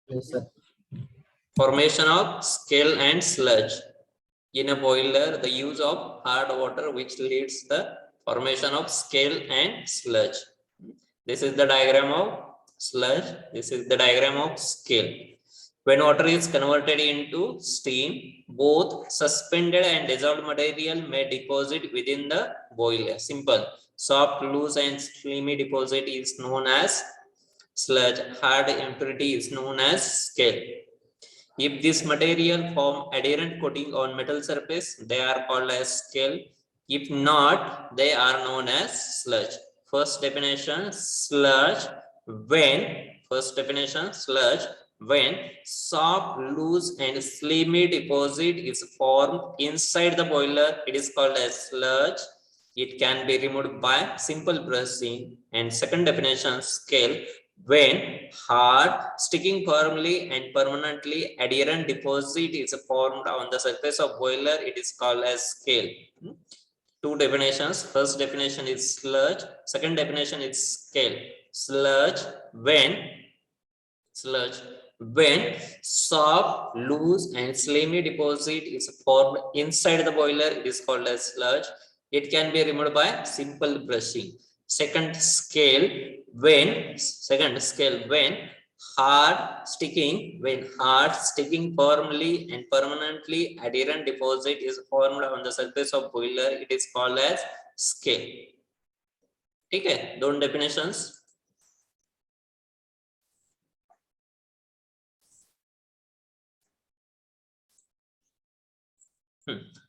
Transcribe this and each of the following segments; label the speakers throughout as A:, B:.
A: Yes, sir.
B: Formation of scale and sludge. In a boiler, the use of hard water which leads the formation of scale and sludge. This is the diagram of sludge. This is the diagram of scale. When water is converted into steam, both suspended and dissolved material may deposit within the boiler. Simple. Soft, loose, and slimy deposit is known as sludge. Hard impurity is known as scale. If this material form adherent coating on metal surface, they are called as scale. If not, they are known as sludge. First definition, sludge when soft, loose, and slimy deposit is formed inside the boiler, it is called as sludge. It can be removed by simple brushing. And second definition, scale, when hard, sticking firmly and permanently adherent deposit is formed on the surface of boiler, it is called as scale. Two definitions. First definition is sludge. Second definition is scale. Sludge when soft, loose, and slimy deposit is formed inside the boiler, it is called as sludge. It can be removed by simple brushing. Second scale, when hard sticking firmly and permanently adherent deposit is formed on the surface of boiler, it is called as scale. Okay, दोन definitions.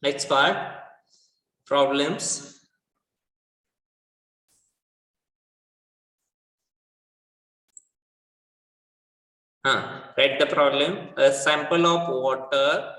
B: Next part, problems. Write the problem. A sample of water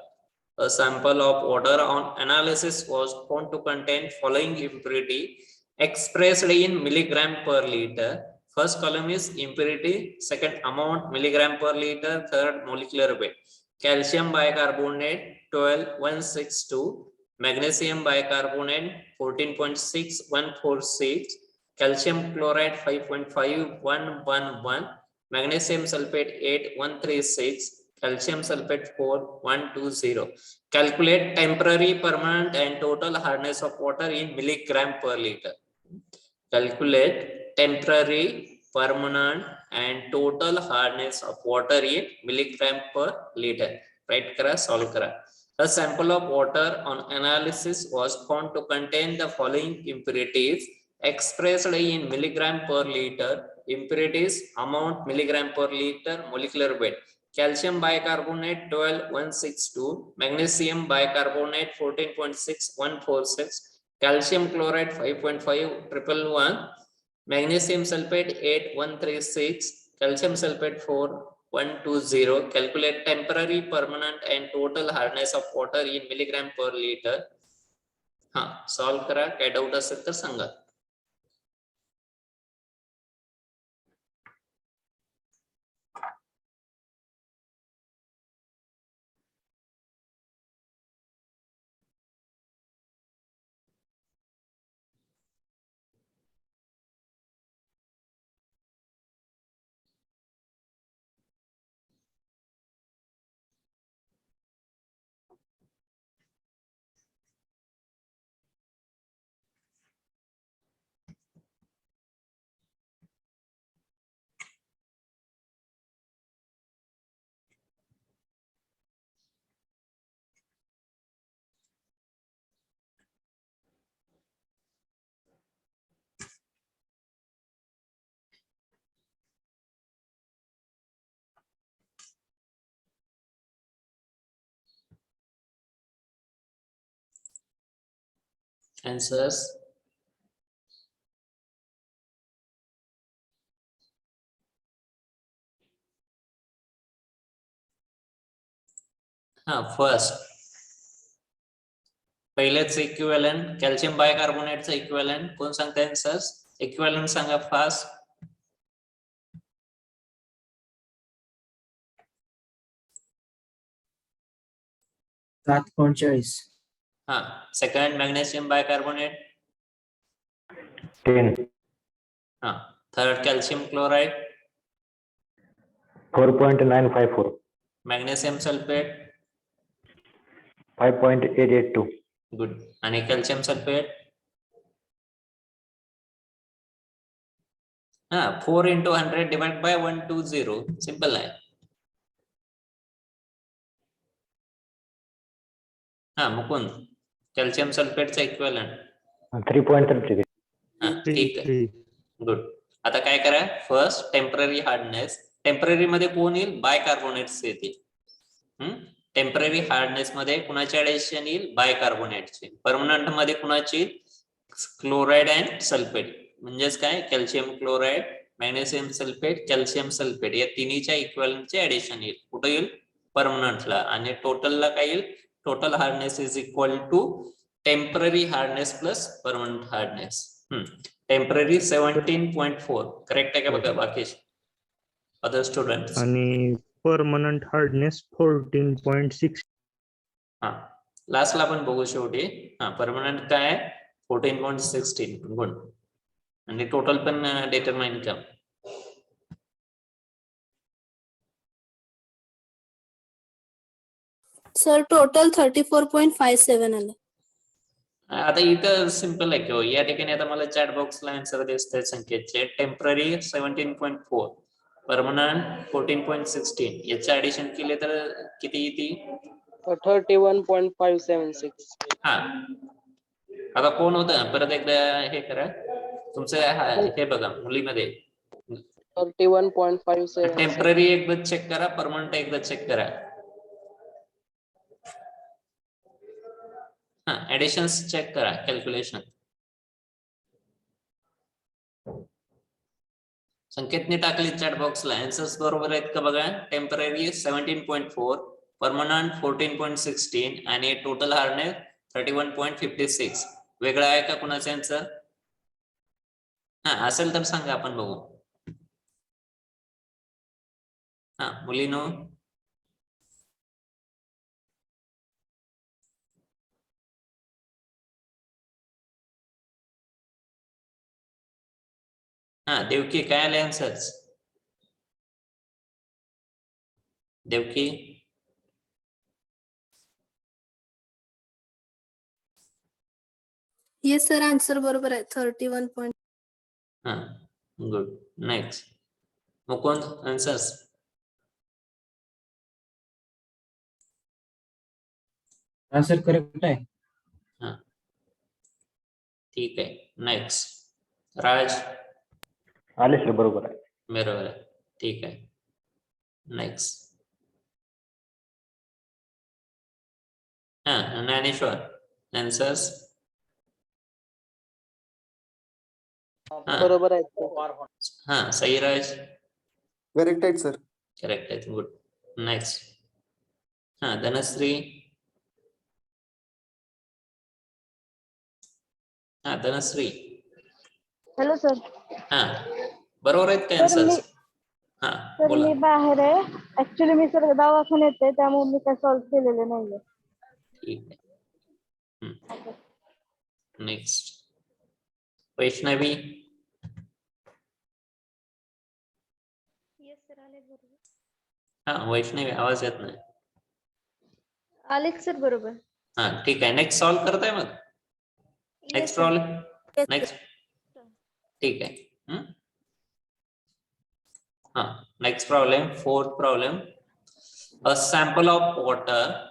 B: on analysis was found to contain following impurity expressed in milligram per liter. First column is impurity, second amount milligram per liter, third molecular weight. Calcium bicarbonate 12,162, magnesium bicarbonate 14.6146, calcium chloride 5.5111, magnesium sulfate 8136, calcium sulfate 4120. Calculate temporary, permanent, and total hardness of water in milligram per liter. Calculate temporary, permanent, and total hardness of water in milligram per liter. Right kara, solve kara. A sample of water on analysis was found to contain the following impurities expressed in milligram per liter. Impurities, amount milligram per liter, molecular weight. Calcium bicarbonate 12,162, magnesium bicarbonate 14.6146, calcium chloride 5.5111, magnesium sulfate 8136, calcium sulfate 4120. Calculate temporary, permanent, and total hardness of water in milligram per liter. Solve करा. काय doubt असेल तर सांगा. Answers. First, पहिलेच equivalent calcium बायकार्बोनेटचा equivalent कोण सांगता answers. Equivalent सांगा fast. Second magnesium bicarbonate
C: 10.
B: Third calcium chloride
A: 4.954.
B: Magnesium sulfate.
A: 5.882.
B: Good. आणि calcium sulfate. 4 into 100 divided by 120. Simple आहे. मुकुंद, कॅल्शियम सल्फेटचा इक्विव्हॅलंट
A: 3.33.
B: ठीक आहे. गुड. आता काय करा, फर्स्ट टेम्पररी हार्डनेस. टेम्पररी मध्ये कोण येईल? बायकार्बोनेट्स येतील. टेम्पररी हार्डनेस मध्ये कुणाची ऍडिशन येईल? बायकार्बोनेटची. परमनंट मध्ये कुणाची? Chloride and sulphate. म्हणजेच काय? Calcium chloride, magnesium sulphate, calcium sulphate या तिन्हीच्या इक्विव्हॅलंटचे ऍडिशन येईल. कुठे येईल? परमनंटला. आणि टोटलला काय येईल? Total hardness is equal to temporary hardness plus permanent hardness. Temporary 17.4. Correct आहे का बघा बाकी अदर स्टुडंट्स?
C: आणि परमनंट हार्डनेस 14.6.
B: लास्टला आपण बघू शेवटी. परमनंट काय? 14.16. गुड. आणि टोटल पण डिटरमाइन करा.
D: सर टोटल 34.57 आलं.
B: आता इथं सिंपल आहे किंवा या ठिकाणी आता मला चॅट बॉक्सला आन्सर दिसतंय संकेतचे. Temporary 17.4, permanent 14.16. याचे ऍडिशन केले तर किती येते?
E: 31.576.
B: आता कोण होतं? परत एकदा हे करा तुमचं हे बघा मुलीमध्ये
E: 31.57.
B: टेम्पररी एकदा चेक करा, परमनंट एकदा चेक करा. ऍडिशन्स चेक करा, कॅल्क्युलेशन. संकेतने टाकले चॅट बॉक्सला. आन्सर्स बरोबर आहेत का बघा. टेम्पररी 17.4, परमनंट 14.16 आणि टोटल हार्डनेस 31.56. वेगळा आहे का कुणाचा आन्सर? असेल तर सांगा, आपण बघू. मुलीनो देवकी काय आले answers? Devaki
D: yes sir, answer बरोबर आहे. 31.
B: Good. Next Mukund, answers.
F: Answer correct आहे.
B: ठीक आहे. नेक्स्ट राज.
A: आले सर, बरोबर आहे.
B: बरोबर आहे. ठीक आहे. Next Dnyaneshwar, answers.
E: बरोबर आहे.
B: सईराज.
G: करेक्ट आहे सर.
B: करेक्ट आहे. Good. Next Dhanashree. Dhanashree.
H: Hello sir.
B: बरोबर आहेत का आन्सर्स?
H: सर
B: बोला.
H: मी बाहेर आहे. ऍक्च्युली मी सर दवाखान्यात आहे, त्यामुळे मी काय सॉल्व्ह केलेले नाहीये.
B: ठीक आहे. नेक्स्ट वैष्णवी.
H: येस सर, आले बरोबर.
B: वैष्णवी आवाज येत नाही.
H: आले सर बरोबर.
B: ठीक आहे. नेक्स्ट सॉल्व करताय मग. Next problem. नेक्स्ट. ठीक आहे. Next problem, fourth problem. A sample of water.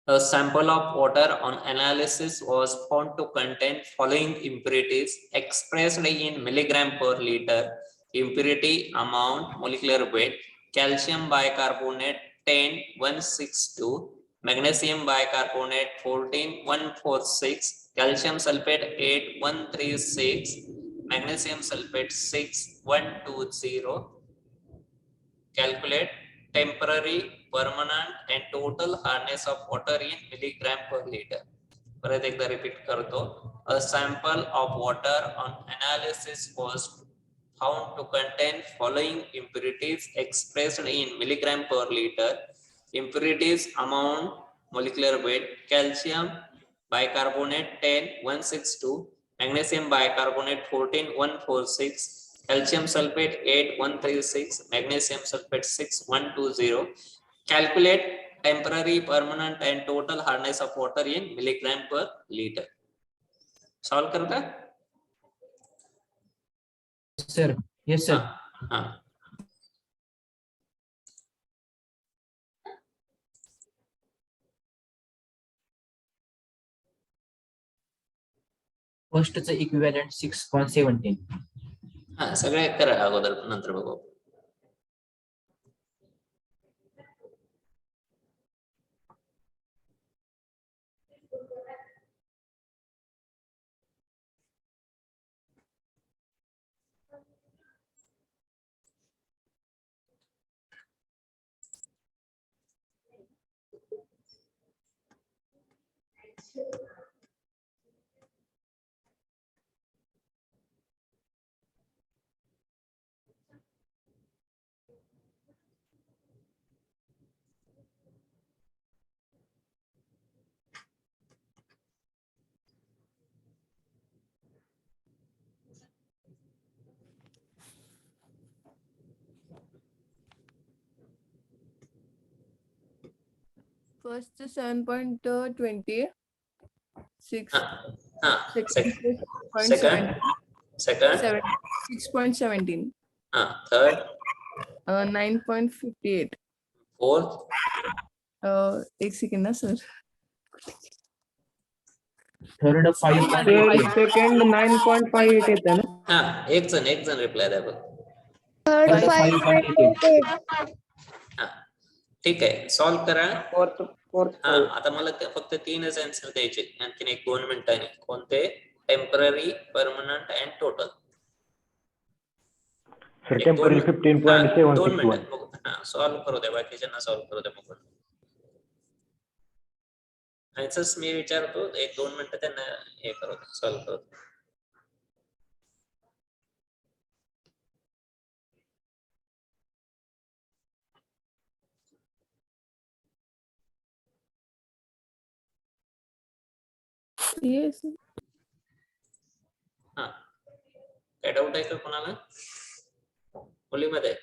B: A sample of water on analysis was found to contain following impurities expressed in milligram per liter. Impurity amount, molecular weight: calcium bicarbonate 10,162, magnesium bicarbonate 14,146, calcium sulfate 8,136, magnesium sulfate 6,120. Calculate temporary, permanent and total hardness of water in milligram per liter. परत एकदा repeat करतो. A sample of water on analysis was found to contain following impurities expressed in milligram per liter. Impurities amount, molecular weight: calcium bicarbonate 10,162, magnesium bicarbonate 14,146, calcium sulfate 8136, magnesium sulfate 6120. Calculate temporary, permanent and total hardness of water in milligram per liter. Solve करू का?
F: Sir yes sir.
B: हाँ.
F: फर्स्टचं equivalent 6.17.
B: हाँ सगळे करा अगोदर नंतर बघू.
I: First 7.20. Six.
B: हाँ.
I: Second.
B: Second.
I: 6.17.
B: हाँ. Third.
I: 9.58.
B: Fourth.
I: एक सेकंड ना सर.
F: थर्ड 5.8.
C: सेकंड 9.58 येतं ना.
B: हाँ एक जण रिप्लाय द्या बघ.
H: थर्ड
F: 5.8.
B: हाँ ठीक आहे. सॉल्व करा.
E: फोर्थ
B: हा आता मला फक्त 3च आन्सर द्यायचे. आणखीन 1-2 मिनिटांनी. कोणते? Temporary, permanent and total.
A: Sir temporary 15.761.
B: हा सॉल्व करू द्या. बाकीच्यांना सॉल्व करू द्या मग. आन्सर्स मी विचारतो. 1-2 मिनिटं त्यांना हे करू द्या. सॉल्व करू द्या.
I: Yes.
B: हा काय डाऊट आहे का कोणाला? मुलीमध्ये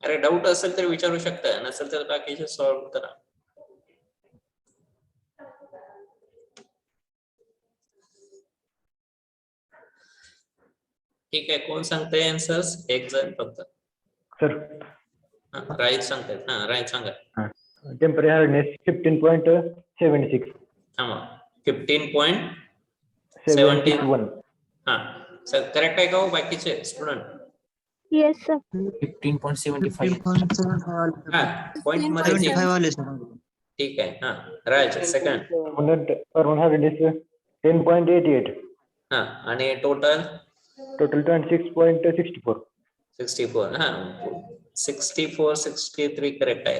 B: अरे डाऊट असेल तर विचारू शकता. नसेल तर बाकीचे सॉल्व करा. ठीक आहे. कोण सांगताय आन्सर्स? एक जण फक्त.
A: सर
B: राईट सांगतायत. हा राईट सांगा.
A: Temporary hardness 15.76.
B: थांबा. 15.71. हा सर करेक्ट आहे का हो बाकीचे स्टुडंट?
H: Yes sir.
F: 15.75.
B: हा पॉइंट मध्ये ठीक आहे. हा राईट. सेकंड.
A: Permanent hardness 10.88.
B: हा आणि टोटल
A: 26.64.
B: 64. हा 64 63 करेक्ट आहे.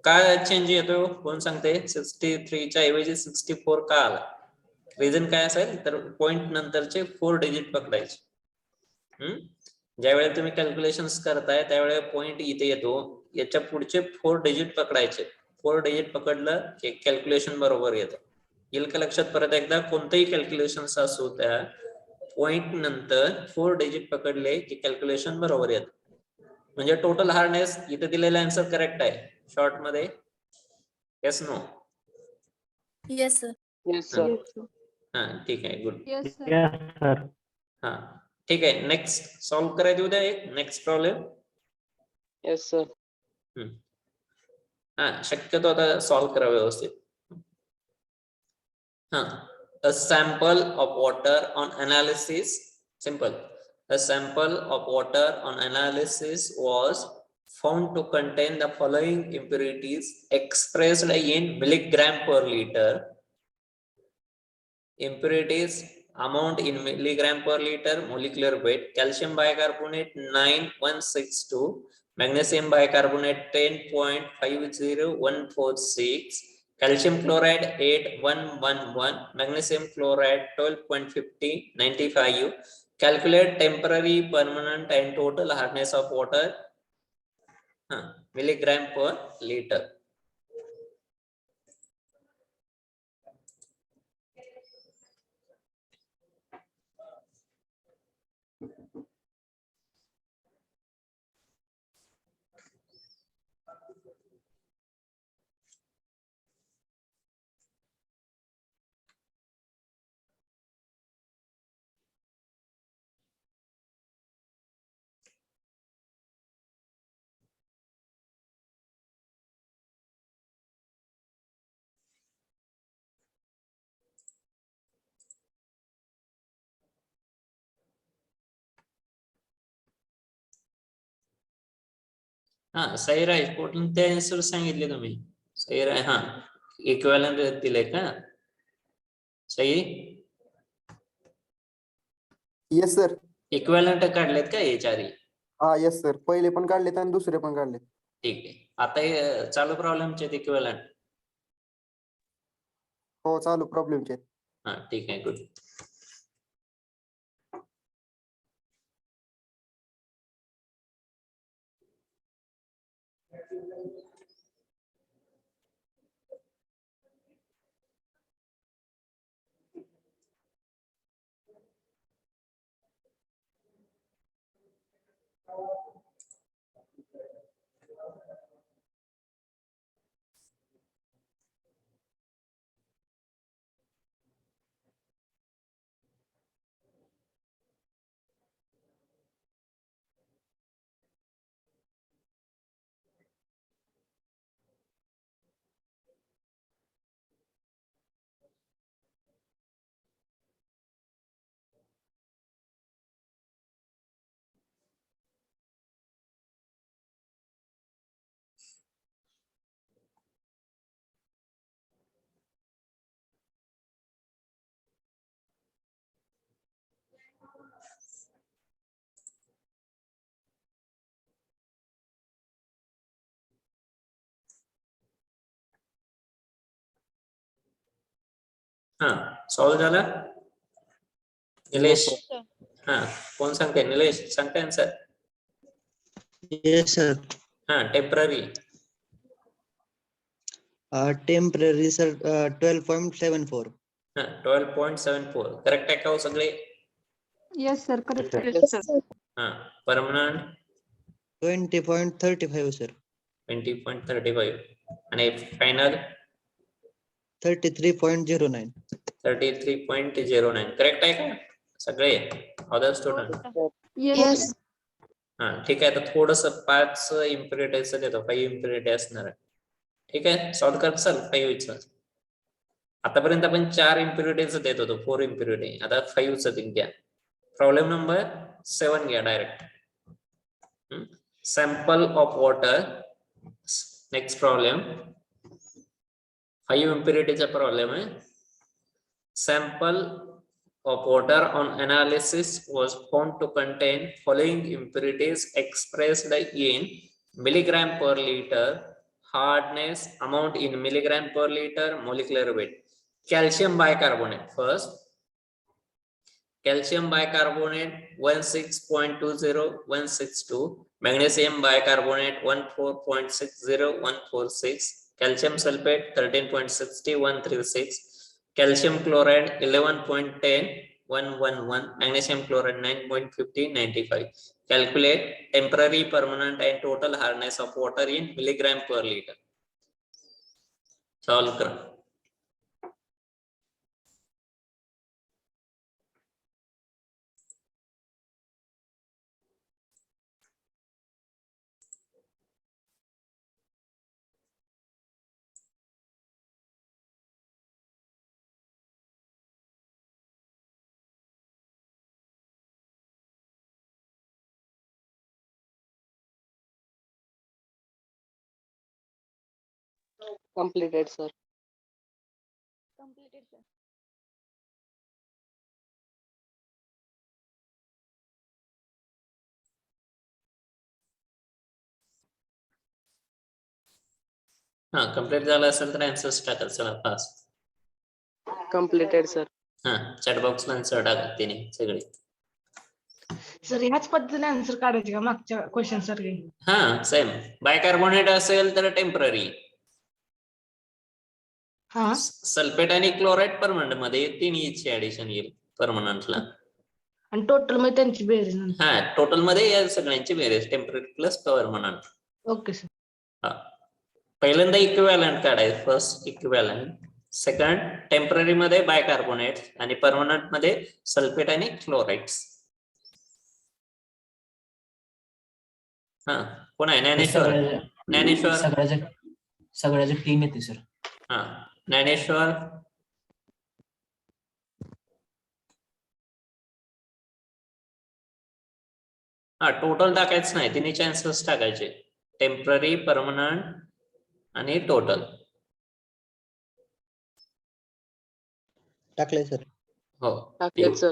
B: का चेंज येतो? कोण सांगते? 63 च्या ऐवजी 64 का आला? रिझन काय असेल तर पॉइंट नंतरचे 4 डिजिट पकडायचे. ज्यावेळेला तुम्ही कॅल्क्युलेशन्स करताय त्यावेळेला पॉइंट इथे येतो. याच्या पुढचे 4 डिजिट पकडायचे. 4 डिजिट पकडलं की कॅल्क्युलेशन बरोबर येतं. येईल का लक्षात? परत एकदा कोणतेही कॅल्क्युलेशन्स असू त्या पॉइंट नंतर 4 डिजिट पकडले की कॅल्क्युलेशन बरोबर येतं. म्हणजे टोटल हार्डनेस इथे दिलेला आन्सर करेक्ट आहे. शॉर्ट मध्ये yes no?
D: Yes sir.
E: Yes sir.
B: हा ठीक आहे. गुड.
D: येस
A: सर
B: हा ठीक आहे. नेक्स्ट सॉल्व करायला देऊ द्या. एक नेक्स्ट प्रॉब्लेम.
E: Yes sir.
B: हा शक्यतो आता सॉल्व करा व्यवस्थित. हा a sample of water on analysis. Simple. A sample of water on analysis was found to contain the following impurities expressed in milligram per liter. Impurities amount in milligram per liter. Molecular weight: calcium bicarbonate 9162, magnesium bicarbonate 10.50146, calcium chloride 8111, magnesium chloride 12.50 95. Calculate temporary, permanent and total hardness of water. milligram per liter. हा सही राय कोणते answer सांगितले तुम्ही सही राय हा equivalent दिले का सही
G: येस सर.
B: इक्विव्हॅलंट काढलेत का याच्या आधी
G: हा येस सर. पहिले पण काढलेत आणि दुसरे पण काढलेत.
B: ठीक आहे आता हे चालू प्रॉब्लेमचे इक्विव्हॅलंट
G: हो चालू प्रॉब्लेमचे.
B: हा ठीक आहे गुड हा सॉल्व झाला निलेश हा कोण सांगते निलेश सांगते आन्सर
J: Yes, sir.
B: हा टेम्पररी
J: Temporary, sir. 12.74.
B: हा 12.74 करेक्ट आहे का हो सगळे
H: yes sir correct.
E: Yes, sir.
B: हा परमनंट
J: 20.35, sir.
B: 20.35 आणि फायनल
J: 33.09.
B: 33.09 करेक्ट आहे का सगळे अदर स्टुडंट
H: येस.
B: हा ठीक आहे तर थोडस 5 इम्प्युरिटीज देतो 5 इम्प्युरिटी असणार आहे ठीक आहे सॉल्व कर चल 5 च आतापर्यंत आपण 4 इम्प्युरिटीज देत होतो 4 इम्प्युरिटी आता 5 च घ्या प्रॉब्लेम नंबर 7 घ्या direct sample of water next problem 5 इम्प्युरिटीचा प्रॉब्लेम आहे sample of water on analysis was found to contain following impurities expressed in milligram per liter, hardness amount in milligram per liter, molecular weight. Calcium bicarbonate first. Calcium bicarbonate 16.20 162, magnesium bicarbonate 14.60 146, calcium sulfate 13.60 136, calcium chloride 11.10 111, magnesium chloride 9.50 95. Calculate temporary, permanent and total hardness of water in milligram per liter. Solve करा.
E: Completed, sir.
H: Completed sir.
B: हा complete झाला असेल तर answers टाका चला fast
E: Completed, sir.
B: हा chat बॉक्सला answer टाका तिने सगळे
C: सर ह्याच पद्धतीने आन्सर काढायचे का मागच्या क्वेश्चन सारखे?
B: हा सेम. बायकार्बोनेट असेल तर टेम्पररी.
C: हा
B: सल्फेट आणि क्लोराईड परमनंट मध्ये तिन्हीची ऍडिशन येईल परमनंटला.
C: आणि टोटल मध्ये त्यांची बेरीज नंतर.
B: हा टोटल मध्ये या सगळ्यांची बेरीज temporary plus permanent.
C: Okay sir.
B: हा पहिल्यांदा इक्विव्हॅलंट काढायचं. First equivalent. सेकंड टेम्पररी मध्ये बायकार्बोनेट आणि परमनंट मध्ये सल्फेट आणि क्लोराइड्स. हा कोण आहे? ज्ञानेश्वर. ज्ञानेश्वर.
F: सगळ्याच्या टीम येते सर.
B: हा ज्ञानेश्वर. हा टोटल टाकायचं नाही, तिन्ही चान्सेस टाकायचे. टेम्पररी, परमनंट आणि टोटल.
J: टाकले सर.
B: हो
E: टाकलेत सर.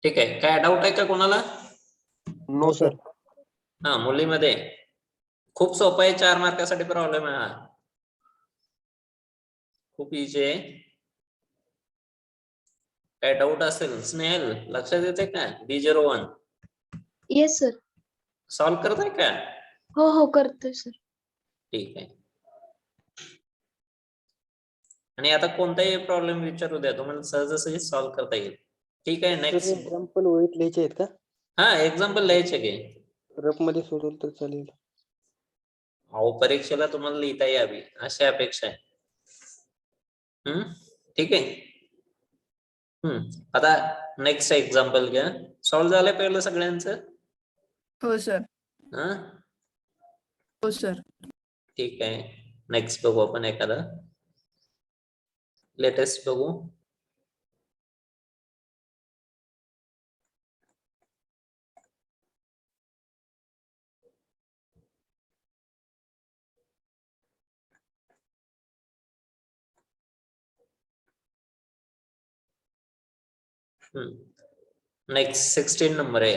B: ठीक आहे. काय डाऊट आहे का कोणाला?
G: No sir.
B: हा मुलीमध्ये खूप सोपं आहे. 4 मार्कासाठी प्रॉब्लेम आहे हा. खूप इझी आहे. काय डाऊट असेल स्नेहल लक्षात येते का? B01
D: yes sir.
B: सॉल्व्ह करताय का?
D: हो हो करतोय सर.
B: ठीक आहे. आणि आता कोणताही प्रॉब्लेम विचारू द्या, तुम्हाला सहजासहजी सॉल्व्ह करता येईल. ठीक आहे. नेक्स्ट.
J: एक्झाम्पल वहीत लिहायचे आहेत का?
B: हा एक्झाम्पल लिहायचे की
J: रफ मध्ये सोडवलं तर चालेल.
B: अहो परीक्षेला तुम्हाला लिहिता यावी अशी अपेक्षा आहे. ठीक आहे. आता नेक्स्ट एक्झाम्पल घ्या. सॉल्व्ह झालंय पहिलं सगळ्यांचं?
I: हो सर.
B: हा
I: हो सर.
B: ठीक आहे. नेक्स्ट बघू आपण एखादा लेटेस्ट बघू. नेक्स्ट 16 नंबर आहे.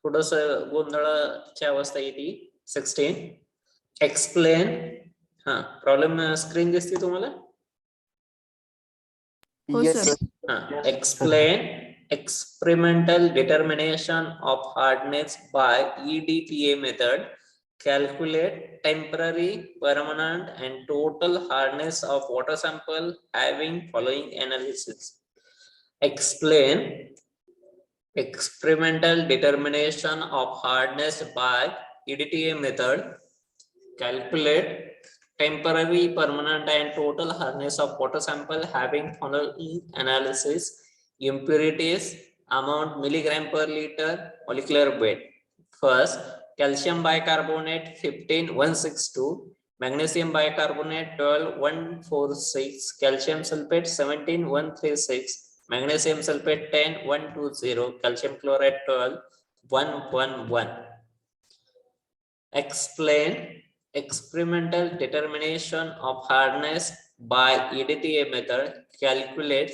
B: थोडस गोंधळाची अवस्था येते. 16 एक्सप्लेन. हा प्रॉब्लेम स्क्रीन दिसते तुम्हाला?
I: हो
G: येस
I: सर.
G: सर.
B: हा explain experimental determination of hardness by EDTA method. Calculate temporary, permanent and total hardness of water sample having following analysis. Explain experimental determination of hardness by EDTA method. Calculate temporary, permanent and total hardness of water sample having following analysis. Impurities, amount milligram per liter, molecular weight. First, calcium bicarbonate 15,162, magnesium bicarbonate 12,146, calcium sulfate 17,136, magnesium sulfate 10,120, calcium chloride 12,111. Explain experimental determination of hardness by EDTA method. Calculate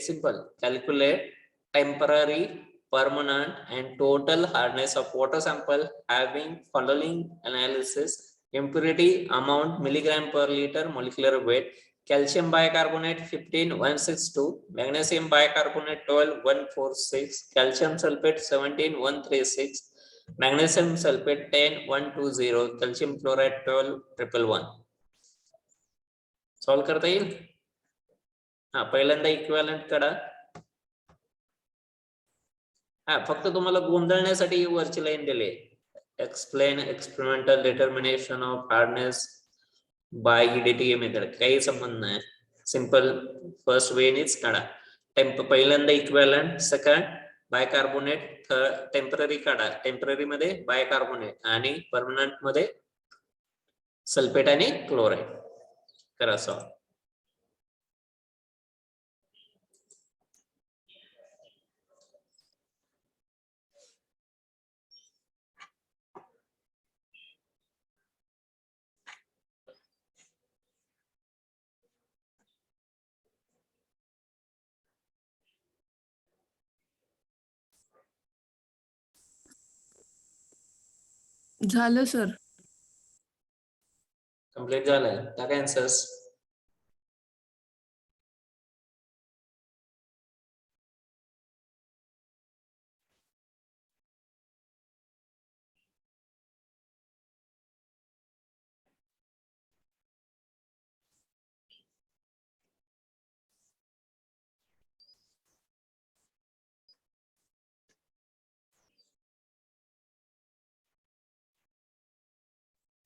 B: temporary, permanent and total hardness of water sample having following analysis. Impurity, amount milligram per liter, molecular weight. Calcium bicarbonate 15,162, magnesium bicarbonate 12,146, calcium sulfate 17,136, magnesium sulfate 10,120, calcium chloride 12,111. Solve करता येईल? हा पहिल्यांदा equivalent काढा. हा फक्त तुम्हाला गोंधळण्यासाठी वरची line दिली. Explain experimental determination of hardness by EDTA method. काही संबंध नाही. सिंपल फर्स्ट वेनीच काढा. पहिल्यांदा इक्विव्हॅलंट, सेकंड बायकार्बोनेट, टेम्पररी काढा. टेम्पररी मध्ये बायकार्बोनेट आणि परमनंट मध्ये सल्फेट आणि क्लोराईड करा सॉल्व.
I: झालं सर.
B: कंप्लीट झालंय. टाका आन्सर्स.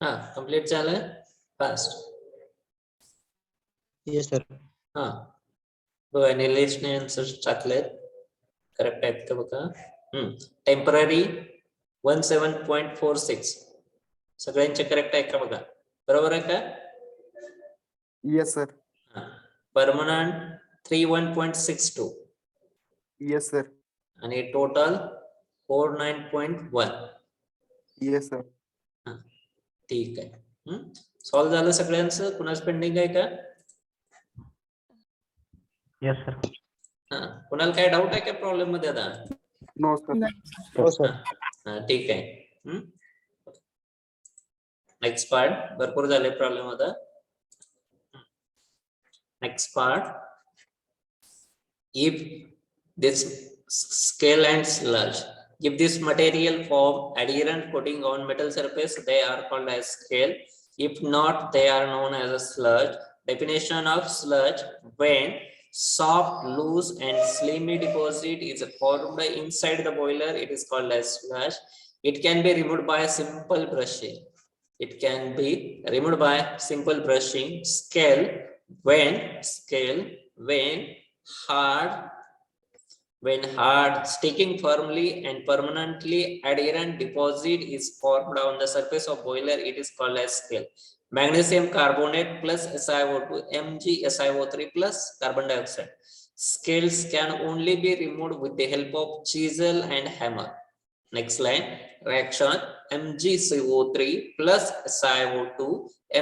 B: हा कम्प्लीट झालं फास्ट.
J: Yes sir.
B: हा बघा निलेशने आन्सर टाकलेत करेक्ट आहेत का बघा. टेम्पररी 17.46 सगळ्यांचे करेक्ट आहे का बघा. बरोबर आहे का.
G: Yes sir.
B: Permanent 31.62
G: yes sir.
B: आणि टोटल 49.1.
G: Yes sir.
B: ठीक आहे. सॉल्व्ह झालं सगळ्यांचं. कुणाच पेंडिंग आहे का.
A: Yes, sir.
B: कुणाला काय डाऊट आहे का प्रॉब्लेम मध्ये आता.
G: No sir.
J: हो सर.
B: ठीक आहे. नेक्स्ट पार्ट भरपूर झाले प्रॉब्लेम आता. Next part. If this scale and sludge give this material form adherent coating on metal surface, they are called as scale. If not, they are known as a sludge. Definition of sludge: when soft, loose, and slimy deposit is formed inside the boiler, it is called as sludge. It can be removed by simple brushing. It can be removed by simple brushing. Scale: when hard, sticking firmly and permanently adherent deposit is formed on the surface of boiler, it is called as scale. Magnesium carbonate plus SiO2, MgSiO3 plus carbon dioxide. Scales can only be removed with the help of chisel and hammer. Next line. Reaction: MgCO3 plus SiO2,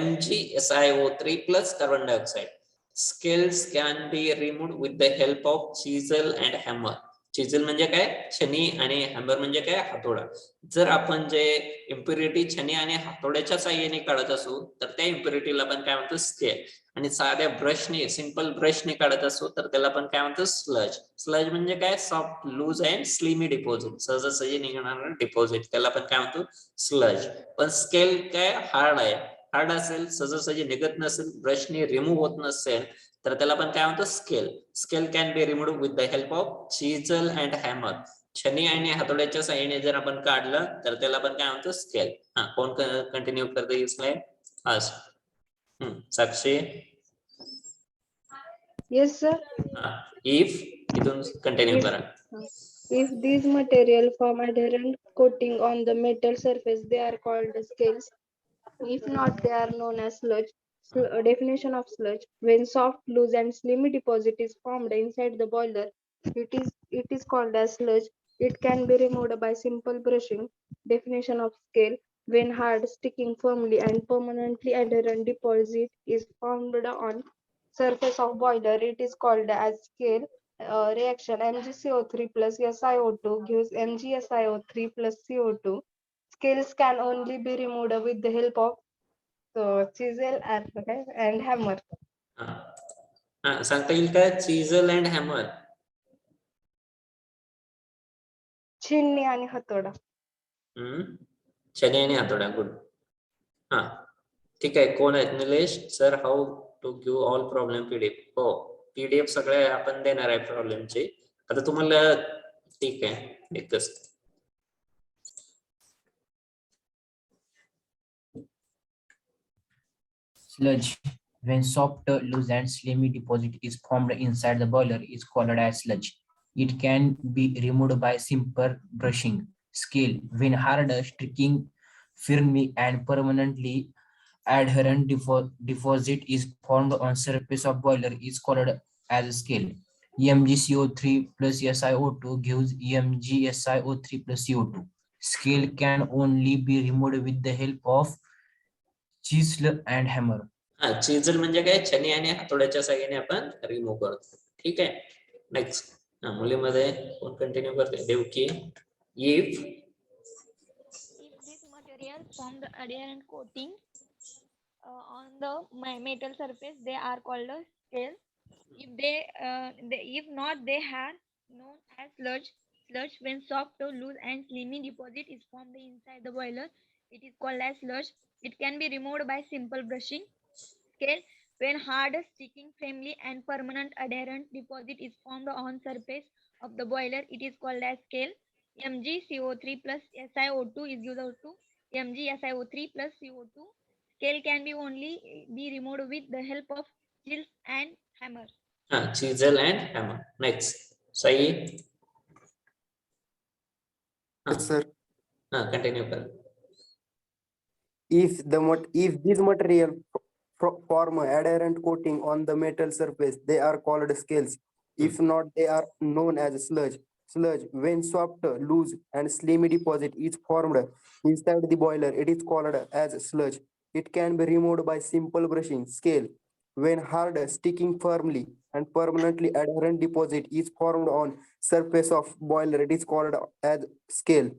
B: MgSiO3 plus carbon dioxide. Scales can be removed with the help of chisel and hammer. Chisel म्हणजे काय छनी आणि hammer म्हणजे काय हातोडा. जर आपण जे impurity छनी आणि हातोड्याच्या साहाय्याने काढत असू तर त्या इम्प्युरिटीला आपण काय म्हणतो स्केल. आणि साध्या ब्रशने सिंपल ब्रशने काढत असू तर त्याला आपण काय म्हणतो स्लज. स्लज म्हणजे काय soft loose and slimy deposit सहजासहजी निघणारा डिपॉझिट त्याला आपण काय म्हणतो स्लज. पण स्केल काय हार्ड आहे. हार्ड असेल सहजासहजी निघत नसेल ब्रशने रिमूव्ह होत नसेल तर त्याला आपण काय म्हणतो scale. Scale can be removed with the help of chisel and hammer. छनी आणि हातोड्याच्या साहाय्याने जर आपण काढलं तर त्याला आपण काय म्हणतो स्केल. कोण कंटिन्यू करते ही slide. Sakshi.
H: Yes, sir.
B: If इथून कंटिन्यू करा.
H: If these material form adherent coating on the metal surface, they are called scales. If not, they are known as sludge. Definition of sludge: when soft, loose, and slimy deposit is formed inside the boiler, it is called as sludge. It can be removed by simple brushing. Definition of scale: when hard, sticking firmly, and permanently adherent deposit is formed on surface of boiler, it is called as scale. Reaction: MgCO3 plus SiO2 gives MgSiO3 plus CO2. Scales can only be removed with the help of chisel and hammer.
B: सांगता येईल का chisel and hammer.
H: छिन्नी आणि हातोडा.
B: छनी आणि हातोडा. Good. ठीक आहे. कोण आहेत Nilesh sir. How to give all problem PDF. हो पीडीएफ सगळे आपण देणार आहे प्रॉब्लेमचे. आता तुम्हाला ठीक आहे एकच.
F: Sludge: when soft, loose, and slimy deposit is formed inside the boiler is called as sludge. It can be removed by simple brushing. Scale: when hard, sticking firmly and permanently adherent deposit is formed on surface of boiler is called as scale. MgCO3 plus SiO2 gives MgSiO3 plus CO2. Scale can only be removed with the help of chisel and hammer.
B: Chisel म्हणजे काय छनी आणि हातोड्याच्या साहाय्याने आपण remove करतो. ठीक आहे. Next मुलीमध्ये कोण कंटिन्यू करते. Devaki. If
K: this material form the adherent coating on the metal surface, they are called as scale. If not, they are known as sludge. Sludge: when soft, loose, and slimy deposit is formed inside the boiler, it is called as sludge. It can be removed by simple brushing. Scale: when hard, sticking firmly, and permanent adherent deposit is formed on surface of the boiler, it is called as scale. MgCO3 plus SiO2 is equal to MgSiO3 plus CO2. Scale can be only be removed with the help of chisel and hammer.
B: Chisel and hammer. Next, Sai.
G: Yes, sir.
B: Continue, कर.
G: If these material form a adherent coating on the metal surface, they are called scales. If not, they are known as sludge. Sludge, when soft, loose, and slimy deposit is formed inside the boiler, it is called as sludge. It can be removed by simple brushing. Scale, when hard, sticking firmly, and permanently adherent deposit is formed on surface of boiler, it is called as scale.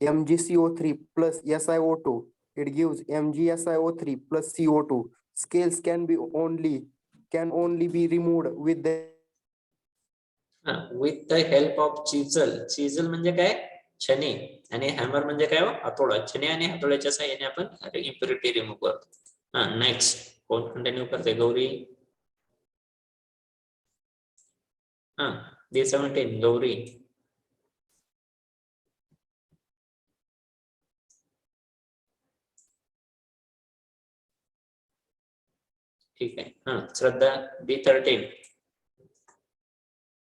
G: MgCO3 plus SiO2, it gives MgSiO3 plus CO2. Scales can only be removed with the
B: With the help of chisel. Chisel म्हणजे काय? छनी. आणि hammer म्हणजे काय? हातोडा. छनी आणि हातोड्याच्या साहाय्याने आपण impurity remove करतो. Next, कोण कंटिन्यू करते? गौरी. D17 गौरी. ठीक आहे. श्रद्धा D13.